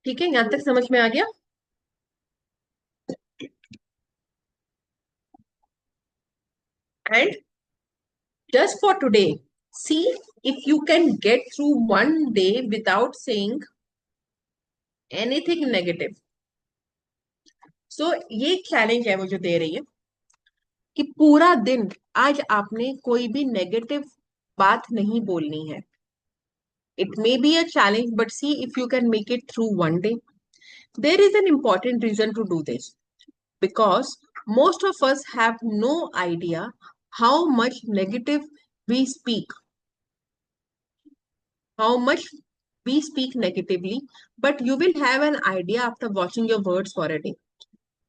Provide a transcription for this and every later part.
ठीक है, यहां तक समझ में आ गया। And just for today, see if you can get through one day without saying anything negative. So ये चैलेंज है वो जो दे रही है कि पूरा दिन आज आपने कोई भी नेगेटिव बात नहीं बोलनी है. It may be a challenge, but see if you can make it through one day. There is an important reason to do this because most of us have no idea how much negative we speak, how much we speak negatively, but you will have an idea after watching your words for a day.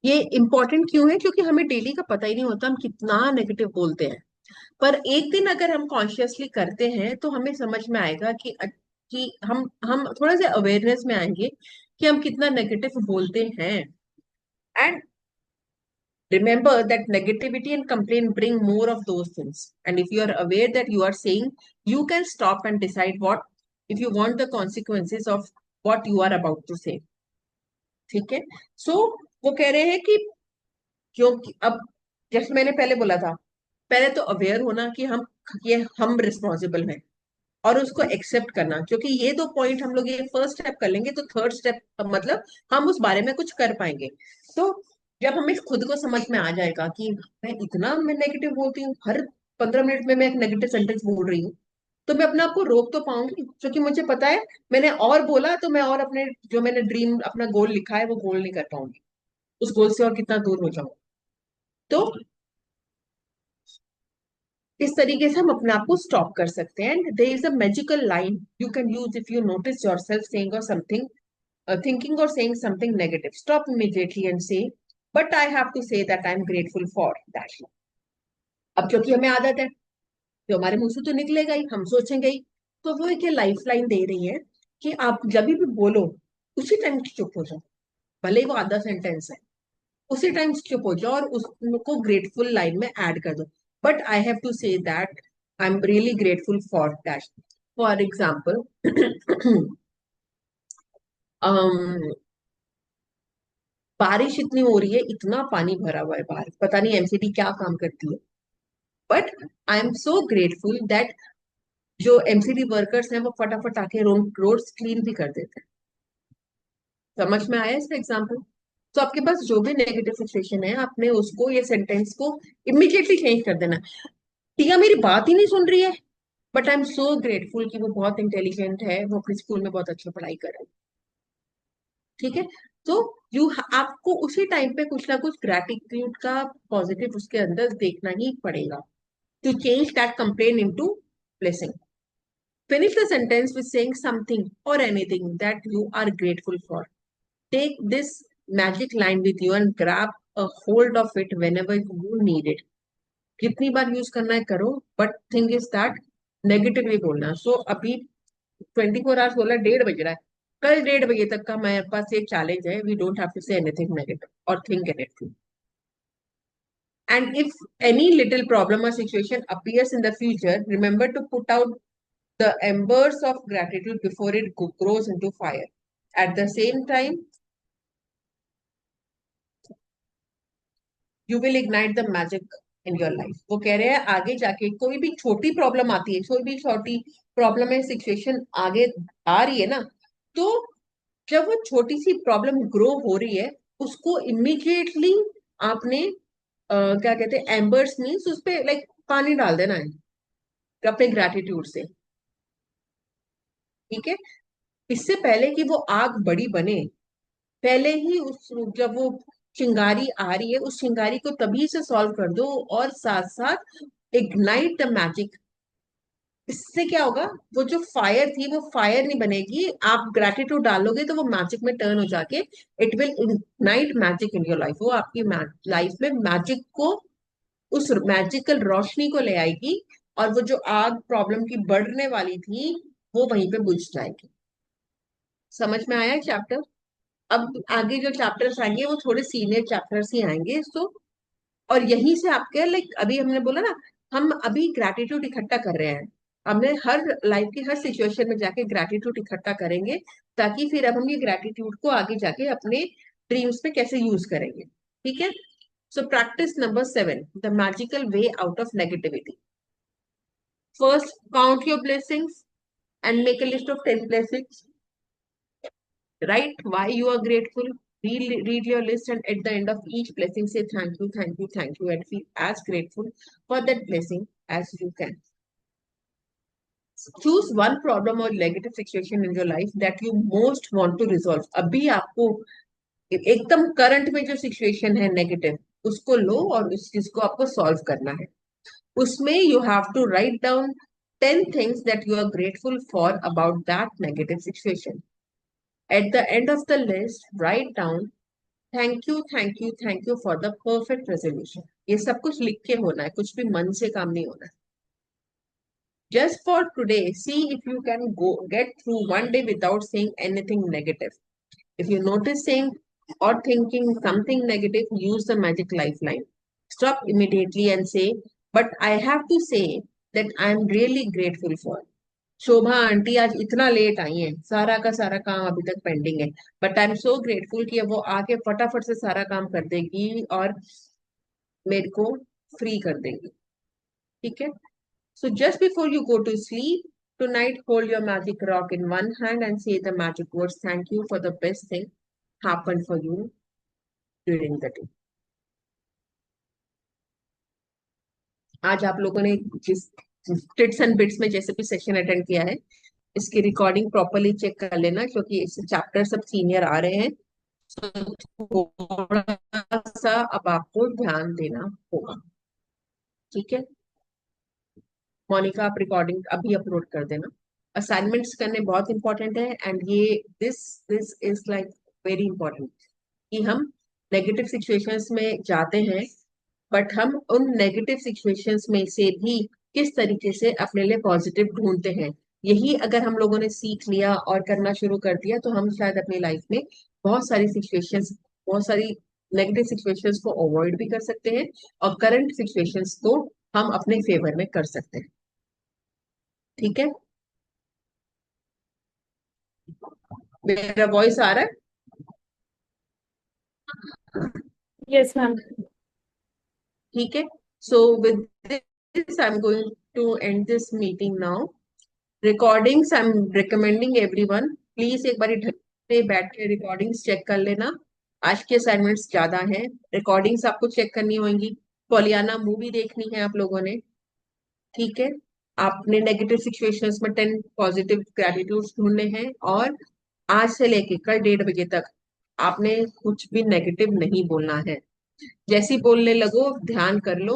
ये important क्यों है? क्योंकि हमें daily का पता ही नहीं होता हम कितना नेगेटिव बोलते हैं. पर एक दिन अगर हम कॉन्शियसली करते हैं तो हमें समझ में आएगा कि हम थोड़ा सा अवेयरनेस में आएंगे कि हम कितना नेगेटिव बोलते हैं. And remember that negativity and complaint bring more of those things. And if you are aware that you are saying, you can stop and decide what, if you want the consequences of what you are about to say. ठीक है. सो वो कह रहे हैं कि क्योंकि अब जैसे मैंने पहले बोला था, पहले तो अवेयर होना कि ये हम रिस्पॉन्सिबल हैं और उसको एक्सेप्ट करना. क्योंकि ये दो पॉइंट हम लोग ये फर्स्ट स्टेप कर लेंगे तो थर्ड स्टेप मतलब हम उस बारे में कुछ कर पाएंगे. तो जब हमें खुद को समझ में आ जाएगा कि मैं नेगेटिव बोलती हूँ, हर 15 मिनट में मैं एक नेगेटिव सेंटेंस बोल रही हूँ, तो मैं अपने आप को रोक तो पाऊंगी. क्योंकि मुझे पता है मैंने और बोला तो मैं और अपने जो मैंने ड्रीम अपना गोल लिखा है वो गोल नहीं कर पाऊंगी. उस गोल से और कितना दूर हो जाऊं. तो इस तरीके से हम अपने आप को स्टॉप कर सकते हैं. And there is a magical line you can use if you notice yourself saying or something thinking or saying something negative. Stop immediately and say, but I have to say that I'm grateful for that. अब क्योंकि हमें आदत है तो हमारे मुंह से तो निकलेगा ही, हम सोचेंगे ही. तो वो एक लाइफ लाइन दे रही है कि आप जब भी बोलो उसी टाइम चुप हो जाओ. भले ही वो आधा सेंटेंस है, उसी टाइम चुप हो जाओ और उसको ग्रेटफुल लाइन में ऐड कर दो. But I have to say that I am really grateful for that. For example बारिश इतनी हो रही है, इतना पानी भरा हुआ है बाहर, पता नहीं एमसीडी क्या काम करती है. But I am so grateful that जो एमसीडी वर्कर्स हैं वो फटाफट आके रोड्स क्लीन भी कर देते हैं. समझ में आया इसका एग्जाम्पल? तो आपके पास जो भी नेगेटिव सिचुएशन है आपने उसको ये सेंटेंस को इमिडिएटली चेंज कर देना. टिया मेरी बात ही नहीं सुन रही है, but I am so grateful कि वो बहुत इंटेलिजेंट है, वो अपने स्कूल में बहुत अच्छा पढ़ाई कर रहा है. ठीक है. तो यू आपको उसी टाइम पे कुछ ना कुछ ग्रेटिट्यूड का पॉजिटिव उसके अंदर देखना ही पड़ेगा to change that complaint into blessing. Finish the sentence with saying something or anything that you are grateful for. Take this magic line with you and grab a hold of it whenever you need it. कितनी बार use करना है करो, but thing is that negatively बोलना. सो अभी 24 hours बोला, 1:30 बज रहा है, कल 1:30 बजे तक का मेरे पास एक चैलेंज है. We don't have to say anything negative और think anything. And if any little problem or situation appears in the future, remember to put out the embers of gratitude before it grows into fire. At the same time, you will ignite the magic in your life. वो कह रहे हैं आगे जाके कोई भी छोटी problem आती है, कोई भी छोटी प्रॉब्लम है, सिचुएशन आगे आ रही है ना, तो जब वो छोटी सी प्रॉब्लम ग्रो हो रही है उसको इमीडिएटली आपने क्या कहते हैं, एम्बर्स मीन्स उस पे लाइक पानी डाल देना है अपने ग्रेटिट्यूड से. ठीक है. इससे पहले कि वो आग बड़ी बने, पहले ही उस जब वो चिंगारी आ रही है उस चिंगारी को तभी से सॉल्व कर दो और साथ साथ इग्नाइट द मैजिक. इससे क्या होगा, वो जो फायर थी वो फायर नहीं बनेगी, आप ग्रेटिट्यूड डालोगे तो वो मैजिक में टर्न हो जाके it will ignite magic in your life. वो आपकी लाइफ में मैजिक को, उस मैजिकल रोशनी को ले आएगी और वो जो आग प्रॉब्लम की बढ़ने वाली थी वो वहीं पे बुझ जाएगी. समझ में आया चैप्टर? अब आगे जो चैप्टर्स आएंगे वो थोड़े सीनियर चैप्टर्स ही आएंगे. सो और यहीं से आपके लाइक अभी हमने बोला ना, हम अभी ग्रैटिट्यूड इकट्ठा कर रहे हैं. हमने हर लाइफ की हर सिचुएशन में जाके ग्रैटिट्यूड इकट्ठा करेंगे ताकि फिर अब हम ये ग्रेटिट्यूड को आगे जाके अपने ड्रीम्स पे कैसे यूज करेंगे। ठीक है। So practice number 7, the magical way out of negativity. First, count your blessings and make a list of 10 blessings. Write why you are grateful. Read your list, and at the end of each blessing, say thank you, thank you, thank you, and feel as grateful for that blessing as you can. Choose one problem or negative situation in your life that you most want to resolve. अभी आपको एकदम current में जो situation है negative, उसको लो और उस चीज को आपको सॉल्व करना है। उसमें you have to write down 10 things that you are grateful for about that negative situation. At the end of the list, write down thank you, thank you, thank you for the perfect resolution. ये सब कुछ लिख के होना है, कुछ भी मन से काम नहीं होना है। Just for today, see if you can get through one day without saying anything negative. If you notice saying or thinking something negative, use the magic lifeline. Stop immediately and say, but I have to say that I am really grateful for. Shobha aunty आज इतना late आई हैं, सारा का सारा काम अभी तक pending है, but I am so grateful कि वो आके फटाफट से सारा काम कर देगी और मेरे को फ्री कर देगी। ठीक है। So just before you go to sleep tonight, hold your magic rock in one hand and say the magic words, thank you for the best thing happened for you during the day. आज आप लोगों ने जिस tits and bits में जैसे भी session attend किया है, इसकी रिकॉर्डिंग प्रॉपरली चेक कर लेना, क्योंकि इस चैप्टर सब सीनियर आ रहे हैं। तो थोड़ा सा अब आपको ध्यान देना होगा। ठीक है। मोनिका, आप रिकॉर्डिंग अभी अपलोड कर देना। असाइनमेंट्स करने बहुत इंपॉर्टेंट है, एंड ये this this is like very important कि हम नेगेटिव सिचुएशंस में जाते हैं, बट हम उन नेगेटिव सिचुएशंस में से भी किस तरीके से अपने लिए पॉजिटिव ढूंढते हैं। यही अगर हम लोगों ने सीख लिया और करना शुरू कर दिया, तो हम शायद अपनी लाइफ में बहुत सारी सिचुएशंस, बहुत सारी नेगेटिव सिचुएशंस को अवॉइड भी कर सकते हैं, और करंट सिचुएशंस को हम अपने फेवर में कर सकते हैं। ठीक है। मेरा वॉइस आ रहा है? Yes, ma'am. ठीक है। So with this I am going to end this meeting now. Recordings I am recommending everyone, please एक बार ढंग से बैठ के रिकॉर्डिंग्स चेक कर लेना। आज के असाइनमेंट्स ज्यादा हैं, रिकॉर्डिंग्स आपको चेक करनी होंगी। पोलियाना मूवी देखनी है आप लोगों ने। ठीक है। आपने नेगेटिव सिचुएशंस में 10 पॉजिटिव ग्रेटिट्यूड्स ढूंढने हैं, और आज से लेके कल 1:30 बजे तक आपने कुछ भी नेगेटिव नहीं बोलना है। जैसी बोलने लगो, ध्यान कर लो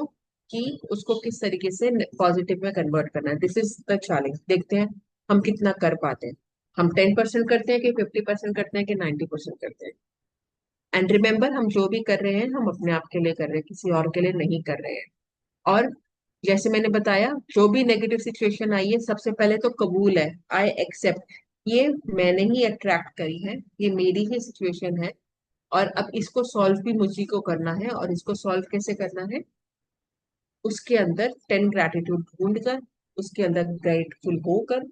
कि उसको किस तरीके से पॉजिटिव में कन्वर्ट करना है। This is the challenge. देखते हैं हम कितना कर पाते हैं। हम 10% करते हैं कि 50% करते हैं कि 90% करते हैं। एंड रिमेम्बर, हम जो भी कर रहे हैं हम अपने आप के लिए कर रहे हैं, किसी और के लिए नहीं कर रहे हैं। और जैसे मैंने बताया, जो भी नेगेटिव सिचुएशन आई है, सबसे पहले तो कबूल है, आई एक्सेप्ट, ये मैंने ही अट्रैक्ट करी है, ये मेरी ही सिचुएशन है, और अब इसको सॉल्व भी मुझी को करना है। और इसको सॉल्व कैसे करना है? उसके अंदर 10 ग्रेटिट्यूड ढूंढ कर, उसके अंदर ग्रेटफुल होकर,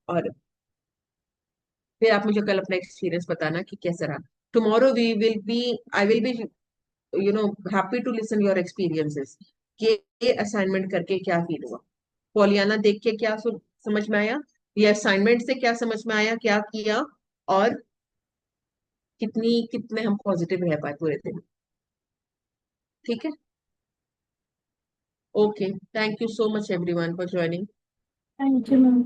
और फिर आप मुझे कल अपना एक्सपीरियंस बताना कि कैसा रहा। Tomorrow we will be I will be happy to listen your experiences कि ये असाइनमेंट करके क्या फील हुआ, पोलियाना देख के क्या समझ में आया, ये असाइनमेंट से क्या समझ में आया, क्या किया, और कितने हम पॉजिटिव रह पाए पूरे दिन। ठीक है। Okay, thank you so much everyone for joining. Thank you, ma'am.